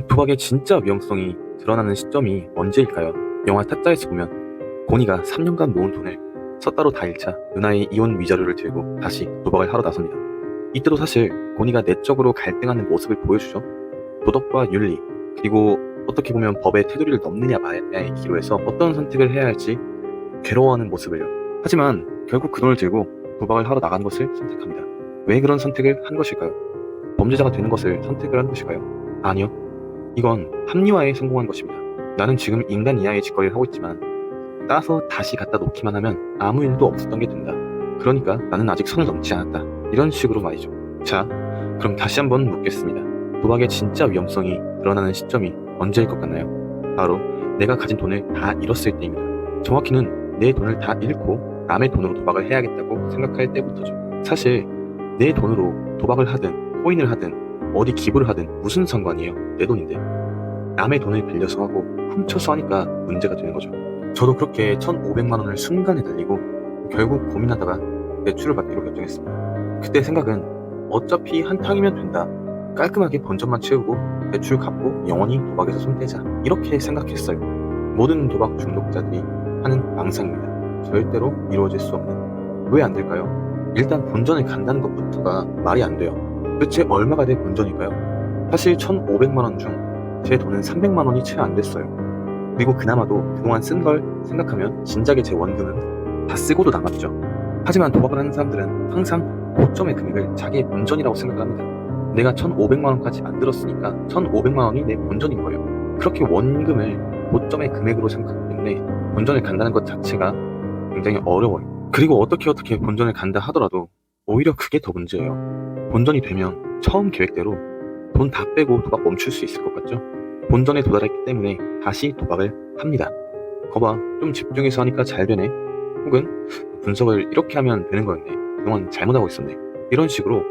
도박의 진짜 위험성이 드러나는 시점이 언제일까요? 영화 타짜에서 보면 고니가 3년간 모은 돈을 섣따로 다 잃자 누나의 이혼 위자료를 들고 다시 도박을 하러 나섭니다. 이때도 사실 고니가 내적으로 갈등하는 모습을 보여주죠. 도덕과 윤리, 그리고 어떻게 보면 법의 테두리를 넘느냐 마냐의 기로에서 어떤 선택을 해야 할지 괴로워하는 모습을요. 하지만 결국 그 돈을 들고 도박을 하러 나간 것을 선택합니다. 왜 그런 선택을 한 것일까요? 범죄자가 되는 것을 선택을 한 것일까요? 아니요. 이건 합리화에 성공한 것입니다. 나는 지금 인간 이하의 짓거리를 하고 있지만 따서 다시 갖다 놓기만 하면 아무 일도 없었던 게 된다. 그러니까 나는 아직 선을 넘지 않았다. 이런 식으로 말이죠. 자, 그럼 다시 한번 묻겠습니다. 도박의 진짜 위험성이 드러나는 시점이 언제일 것 같나요? 바로 내가 가진 돈을 다 잃었을 때입니다. 정확히는 내 돈을 다 잃고 남의 돈으로 도박을 해야겠다고 생각할 때부터죠. 사실 내 돈으로 도박을 하든 코인을 하든 어디 기부를 하든 무슨 상관이에요. 내 돈인데. 남의 돈을 빌려서 하고 훔쳐서 하니까 문제가 되는 거죠. 저도 그렇게 1,500만 원을 순간에 날리고 결국 고민하다가 대출을 받기로 결정했습니다. 그때 생각은 어차피 한탕이면 된다. 깔끔하게 본전만 채우고 대출 갚고 영원히 도박에서 손 떼자. 이렇게 생각했어요. 모든 도박 중독자들이 하는 망상입니다. 절대로 이루어질 수 없는. 왜 안 될까요? 일단 본전을 간다는 것부터가 말이 안 돼요. 도대체 얼마가 될 본전일까요? 사실 1,500만 원 중 제 돈은 300만 원이 채 안 됐어요. 그리고 그나마도 그동안 쓴 걸 생각하면 진작에 제 원금은 다 쓰고도 남았죠. 하지만 도박을 하는 사람들은 항상 고점의 금액을 자기의 본전이라고 생각을 합니다. 내가 1,500만 원까지 만들었으니까 1,500만 원이 내 본전인 거예요. 그렇게 원금을 고점의 금액으로 생각하기 때문에 본전을 간다는 것 자체가 굉장히 어려워요. 그리고 어떻게 본전을 간다 하더라도 오히려 그게 더 문제예요. 본전이 되면 처음 계획대로 돈 다 빼고 도박 멈출 수 있을 것 같죠? 본전에 도달했기 때문에 다시 도박을 합니다. 거봐, 좀 집중해서 하니까 잘 되네. 혹은 분석을 이렇게 하면 되는 거였네. 그동안 잘못하고 있었네. 이런 식으로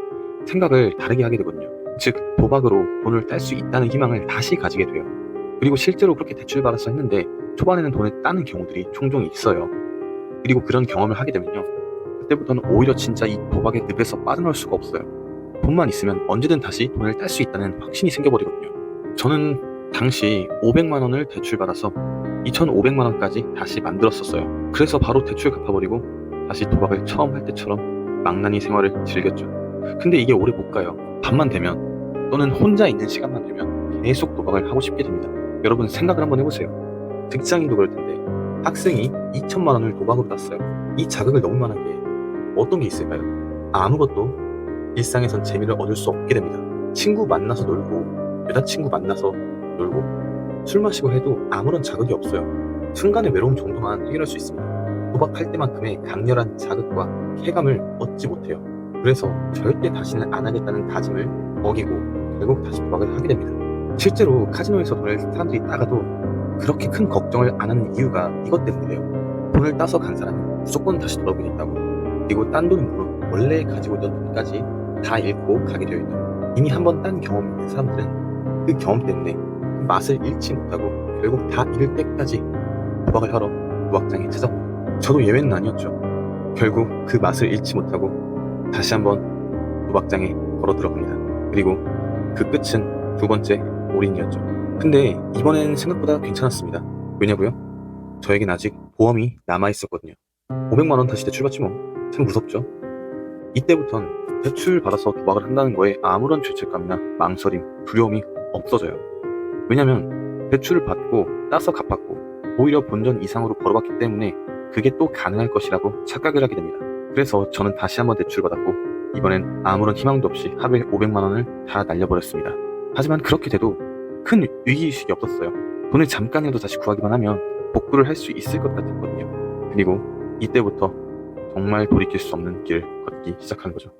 생각을 다르게 하게 되거든요. 즉, 도박으로 돈을 딸 수 있다는 희망을 다시 가지게 돼요. 그리고 실제로 그렇게 대출받아서 했는데 초반에는 돈을 따는 경우들이 종종 있어요. 그리고 그런 경험을 하게 되면요, 그때부터는 오히려 진짜 이 도박의 늪에서 빠져나올 수가 없어요. 돈만 있으면 언제든 다시 돈을 딸 수 있다는 확신이 생겨버리거든요. 저는 당시 500만 원을 대출받아서 2,500만 원까지 다시 만들었었어요. 그래서 바로 대출 갚아버리고 다시 도박을 처음 할 때처럼 망나니 생활을 즐겼죠. 근데 이게 오래 못 가요. 밤만 되면 또는 혼자 있는 시간만 되면 계속 도박을 하고 싶게 됩니다. 여러분 생각을 한번 해보세요. 직장인도 그럴 텐데 학생이 2천만 원을 도박으로 땄어요. 이 자극을 너무 만한 게 어떤 게 있을까요? 아무것도. 일상에선 재미를 얻을 수 없게 됩니다. 친구 만나서 놀고 여자친구 만나서 놀고 술 마시고 해도 아무런 자극이 없어요. 순간의 외로움 정도만 해결할 수 있습니다. 도박할 때만큼의 강렬한 자극과 쾌감을 얻지 못해요. 그래서 절대 다시는 안 하겠다는 다짐을 어기고 결국 다시 도박을 하게 됩니다. 실제로 카지노에서 돈을 사람들이 따가도 그렇게 큰 걱정을 안 하는 이유가 이것 때문이래요. 돈을 따서 간 사람은 무조건 다시 돌아오게 된다고. 그리고 딴 돈은 물론 원래 가지고 있던 돈까지 다 잃고 가게 되어 있다. 이미 한번 딴 경험이 있는 사람들은 그 경험 때문에 그 맛을 잃지 못하고 결국 다 잃을 때까지 도박을 하러 도박장에 찾아옵니다. 저도 예외는 아니었죠. 결국 그 맛을 잃지 못하고 다시 한번 도박장에 걸어 들어갑니다. 그리고 그 끝은 두 번째 올인이었죠. 근데 이번엔 생각보다 괜찮았습니다. 왜냐고요? 저에겐 아직 보험이 남아있었거든요. 500만 원 다시 대출받지 뭐. 참 무섭죠. 이때부턴 대출 받아서 도박을 한다는 거에 아무런 죄책감이나 망설임, 두려움이 없어져요. 왜냐면 대출을 받고 따서 갚았고 오히려 본전 이상으로 벌어봤기 때문에 그게 또 가능할 것이라고 착각을 하게 됩니다. 그래서 저는 다시 한번 대출을 받았고 이번엔 아무런 희망도 없이 하루에 500만 원을 다 날려버렸습니다. 하지만 그렇게 돼도 큰 위기의식이 없었어요. 돈을 잠깐이라도 다시 구하기만 하면 복구를 할 수 있을 것 같았거든요. 그리고 이때부터 정말 돌이킬 수 없는 길을 걷기 시작한 거죠.